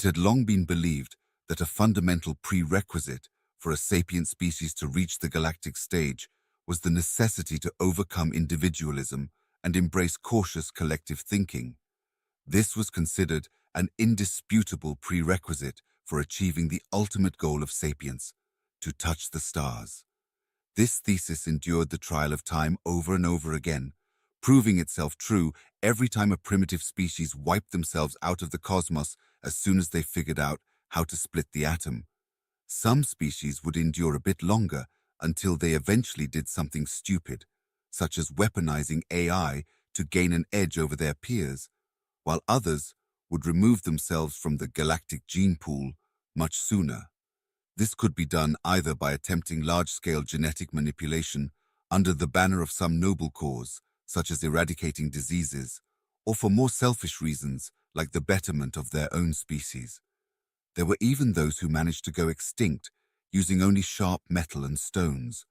It had long been believed that a fundamental prerequisite for a sapient species to reach the galactic stage was the necessity to overcome individualism and embrace cautious collective thinking. This was considered an indisputable prerequisite for achieving the ultimate goal of sapience, to touch the stars. This thesis endured the trial of time over and over again, proving itself true every time a primitive species wiped themselves out of the cosmos as soon as they figured out how to split the atom. Some species would endure a bit longer until they eventually did something stupid, such as weaponizing AI to gain an edge over their peers, while others would remove themselves from the galactic gene pool much sooner. This could be done either by attempting large-scale genetic manipulation under the banner of some noble cause, such as eradicating diseases, or for more selfish reasons like the betterment of their own species. There were even those who managed to go extinct using only sharp metal and stones.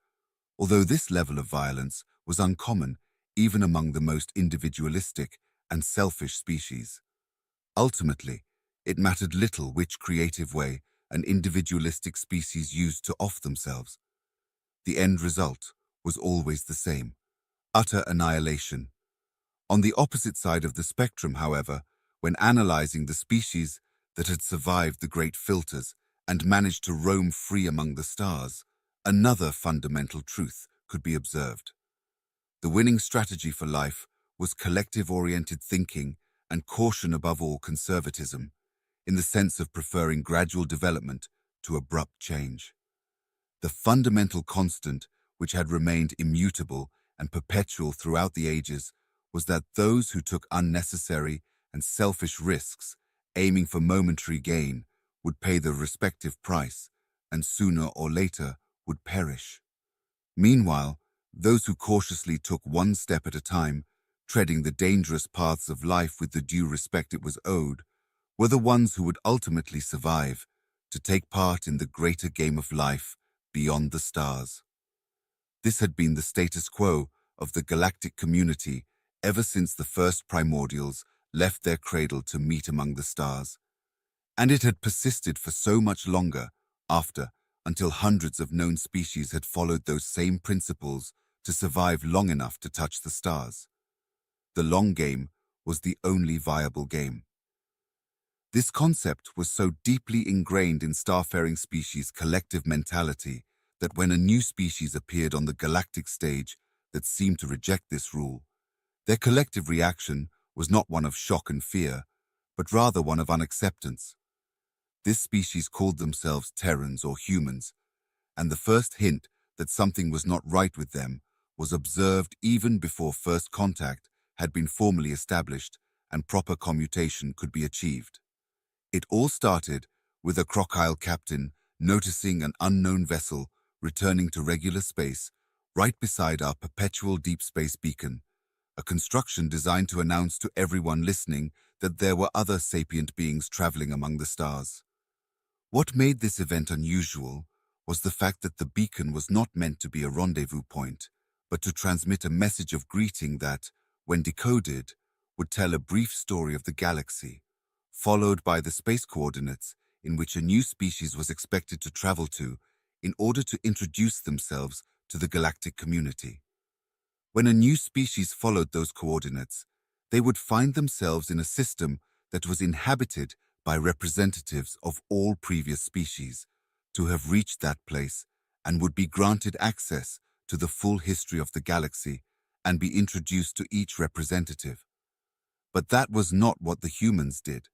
Although this level of violence was uncommon even among the most individualistic and selfish species. Ultimately, it mattered little which creative way an individualistic species used to off themselves. The end result was always the same: utter annihilation. On the opposite side of the spectrum, however, when analyzing the species that had survived the great filters and managed to roam free among the stars, another fundamental truth could be observed. The winning strategy for life was collective-oriented thinking and caution above all conservatism, in the sense of preferring gradual development to abrupt change. The fundamental constant, which had remained immutable and perpetual throughout the ages, was that those who took unnecessary and selfish risks, aiming for momentary gain, would pay the respective price, and sooner or later would perish. Meanwhile, those who cautiously took one step at a time, treading the dangerous paths of life with the due respect it was owed, were the ones who would ultimately survive, to take part in the greater game of life beyond the stars. This had been the status quo of the galactic community ever since the first primordials left their cradle to meet among the stars, and it had persisted for so much longer after, until hundreds of known species had followed those same principles to survive long enough to touch the stars. The long game was the only viable game. This concept was so deeply ingrained in starfaring species' collective mentality that when a new species appeared on the galactic stage that seemed to reject this rule, their collective reaction was not one of shock and fear, but rather one of unacceptance. This species called themselves Terrans or humans, and the first hint that something was not right with them was observed even before first contact had been formally established and proper commutation could be achieved. It all started with a crocodile captain noticing an unknown vessel returning to regular space right beside our perpetual deep space beacon, a construction designed to announce to everyone listening that there were other sapient beings traveling among the stars. What made this event unusual was the fact that the beacon was not meant to be a rendezvous point, but to transmit a message of greeting that, when decoded, would tell a brief story of the galaxy, followed by the space coordinates in which a new species was expected to travel to in order to introduce themselves to the galactic community. When a new species followed those coordinates, they would find themselves in a system that was inhabited by representatives of all previous species to have reached that place and would be granted access to the full history of the galaxy and be introduced to each representative. But that was not what the humans did.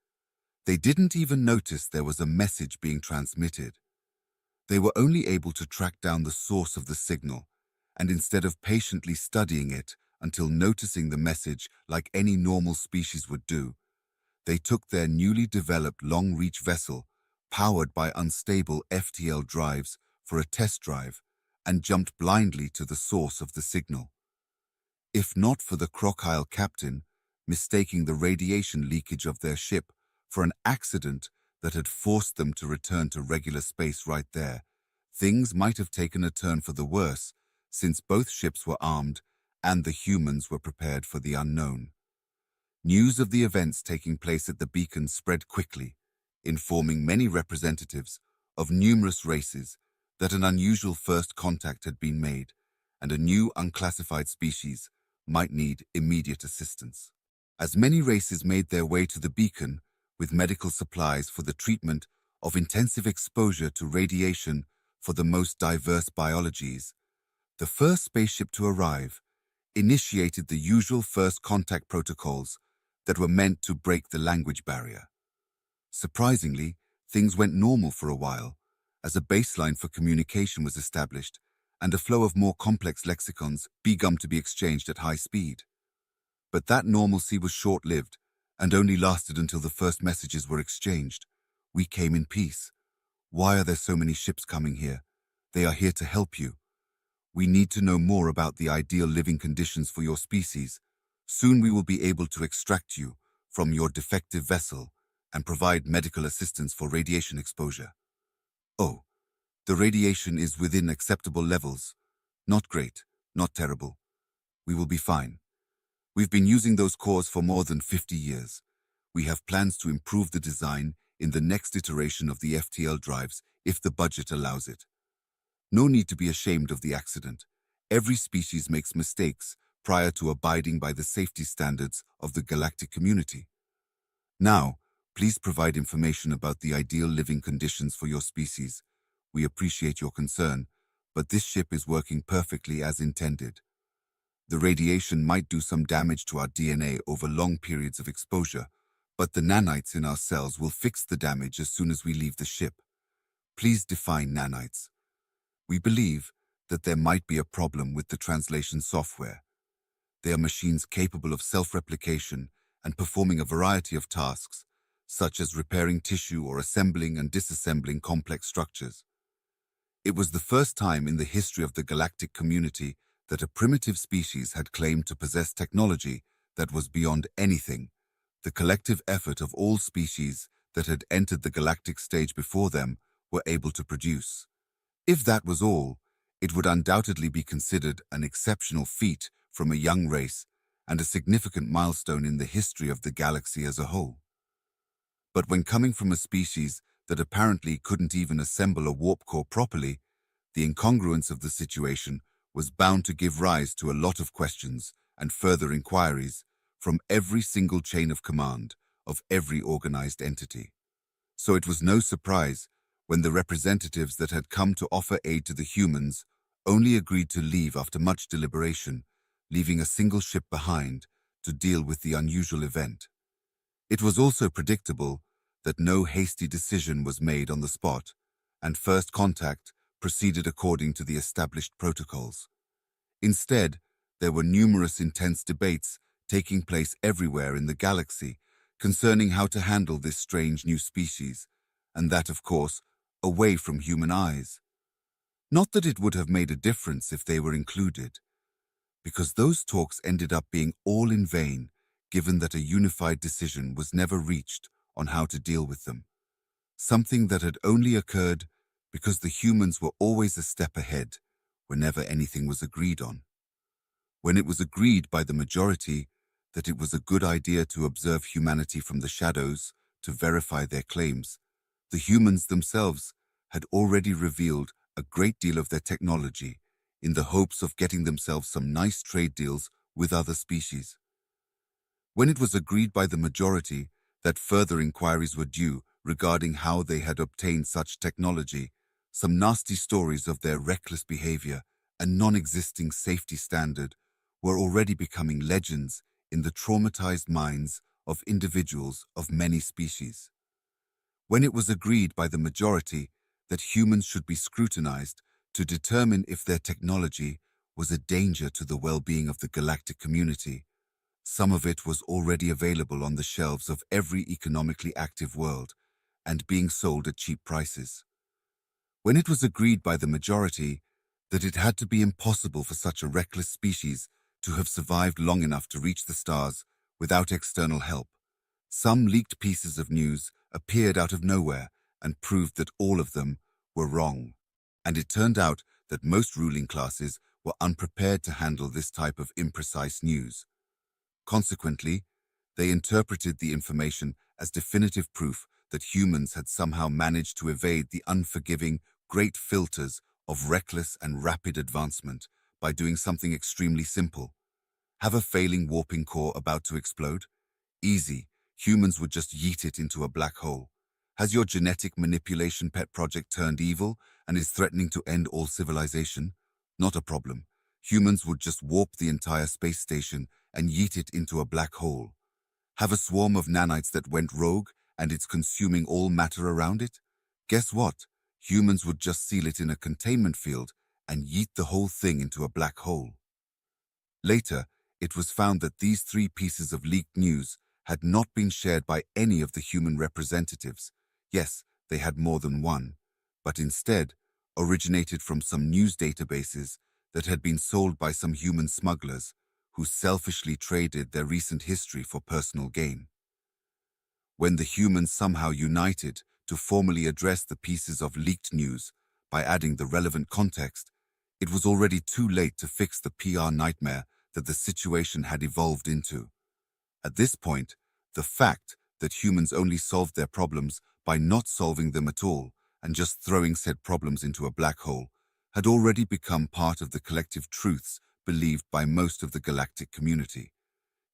They didn't even notice there was a message being transmitted. They were only able to track down the source of the signal, and instead of patiently studying it until noticing the message like any normal species would do, they took their newly developed long-reach vessel, powered by unstable FTL drives, for a test drive and jumped blindly to the source of the signal. If not for the crocodile captain mistaking the radiation leakage of their ship for an accident that had forced them to return to regular space right there, things might have taken a turn for the worse, since both ships were armed and the humans were prepared for the unknown. News of the events taking place at the beacon spread quickly, informing many representatives of numerous races that an unusual first contact had been made and a new unclassified species might need immediate assistance. As many races made their way to the beacon with medical supplies for the treatment of intensive exposure to radiation for the most diverse biologies, the first spaceship to arrive initiated the usual first contact protocols that were meant to break the language barrier. Surprisingly, things went normal for a while, as a baseline for communication was established and a flow of more complex lexicons began to be exchanged at high speed. But that normalcy was short-lived and only lasted until the first messages were exchanged. "We came in peace. Why are there so many ships coming here? They are here to help you. We need to know more about the ideal living conditions for your species. Soon we will be able to extract you from your defective vessel and provide medical assistance for radiation exposure." "Oh, the radiation is within acceptable levels. Not great, not terrible. We will be fine. We've been using those cores for more than 50 years. We have plans to improve the design in the next iteration of the FTL drives if the budget allows it. No need to be ashamed of the accident. Every species makes mistakes prior to abiding by the safety standards of the galactic community. Now, please provide information about the ideal living conditions for your species. We appreciate your concern, but this ship is working perfectly as intended. The radiation might do some damage to our DNA over long periods of exposure, but the nanites in our cells will fix the damage as soon as we leave the ship. Please define nanites. We believe that there might be a problem with the translation software. They are machines capable of self-replication and performing a variety of tasks, such as repairing tissue or assembling and disassembling complex structures. It was the first time in the history of the galactic community that a primitive species had claimed to possess technology that was beyond anything the collective effort of all species that had entered the galactic stage before them were able to produce. If that was all, it would undoubtedly be considered an exceptional feat from a young race and a significant milestone in the history of the galaxy as a whole. But when coming from a species that apparently couldn't even assemble a warp core properly, the incongruence of the situation was bound to give rise to a lot of questions and further inquiries from every single chain of command of every organized entity. So it was no surprise when the representatives that had come to offer aid to the humans only agreed to leave after much deliberation, leaving a single ship behind to deal with the unusual event. It was also predictable that no hasty decision was made on the spot, and first contact proceeded according to the established protocols. Instead, there were numerous intense debates taking place everywhere in the galaxy concerning how to handle this strange new species, and that, of course, away from human eyes. Not that it would have made a difference if they were included, because those talks ended up being all in vain, given that a unified decision was never reached on how to deal with them, something that had only occurred because the humans were always a step ahead whenever anything was agreed on. When it was agreed by the majority that it was a good idea to observe humanity from the shadows to verify their claims, the humans themselves had already revealed a great deal of their technology in the hopes of getting themselves some nice trade deals with other species. When it was agreed by the majority that further inquiries were due regarding how they had obtained such technology, some nasty stories of their reckless behavior and non-existing safety standard were already becoming legends in the traumatized minds of individuals of many species. When it was agreed by the majority that humans should be scrutinized to determine if their technology was a danger to the well-being of the galactic community, some of it was already available on the shelves of every economically active world and being sold at cheap prices. When it was agreed by the majority that it had to be impossible for such a reckless species to have survived long enough to reach the stars without external help, some leaked pieces of news appeared out of nowhere and proved that all of them were wrong. And it turned out that most ruling classes were unprepared to handle this type of imprecise news. Consequently, they interpreted the information as definitive proof that humans had somehow managed to evade the unforgiving, great filters of reckless and rapid advancement by doing something extremely simple. Have a failing warping core about to explode? Easy. Humans would just yeet it into a black hole. Has your genetic manipulation pet project turned evil and is threatening to end all civilization? Not a problem. Humans would just warp the entire space station and yeet it into a black hole. Have a swarm of nanites that went rogue and it's consuming all matter around it? Guess what? Humans would just seal it in a containment field and yeet the whole thing into a black hole. Later, it was found that these three pieces of leaked news had not been shared by any of the human representatives. Yes, they had more than one, but instead originated from some news databases that had been sold by some human smugglers who selfishly traded their recent history for personal gain. When the humans somehow united to formally address the pieces of leaked news by adding the relevant context, it was already too late to fix the PR nightmare that the situation had evolved into. At this point, the fact that humans only solved their problems by not solving them at all and just throwing said problems into a black hole had already become part of the collective truths believed by most of the galactic community.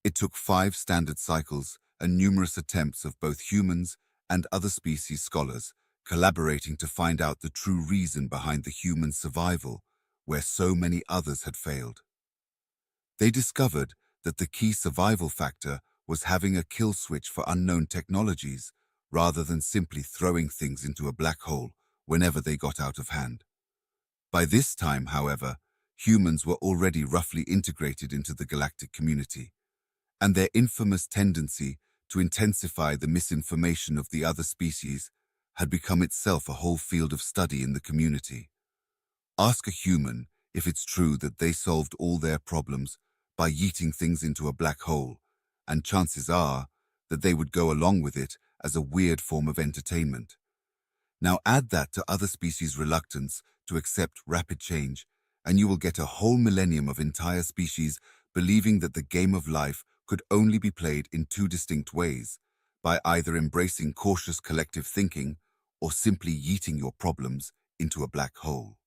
It took 5 standard cycles and numerous attempts of both humans and other species scholars collaborating to find out the true reason behind the human survival where so many others had failed. They discovered that the key survival factor was having a kill switch for unknown technologies rather than simply throwing things into a black hole whenever they got out of hand. By this time, however, humans were already roughly integrated into the galactic community, and their infamous tendency to intensify the misinformation of the other species had become itself a whole field of study in the community. Ask a human if it's true that they solved all their problems by yeeting things into a black hole, and chances are that they would go along with it as a weird form of entertainment. Now add that to other species' reluctance to accept rapid change, and you will get a whole millennium of entire species believing that the game of life could only be played in 2 distinct ways, by either embracing cautious collective thinking or simply yeeting your problems into a black hole.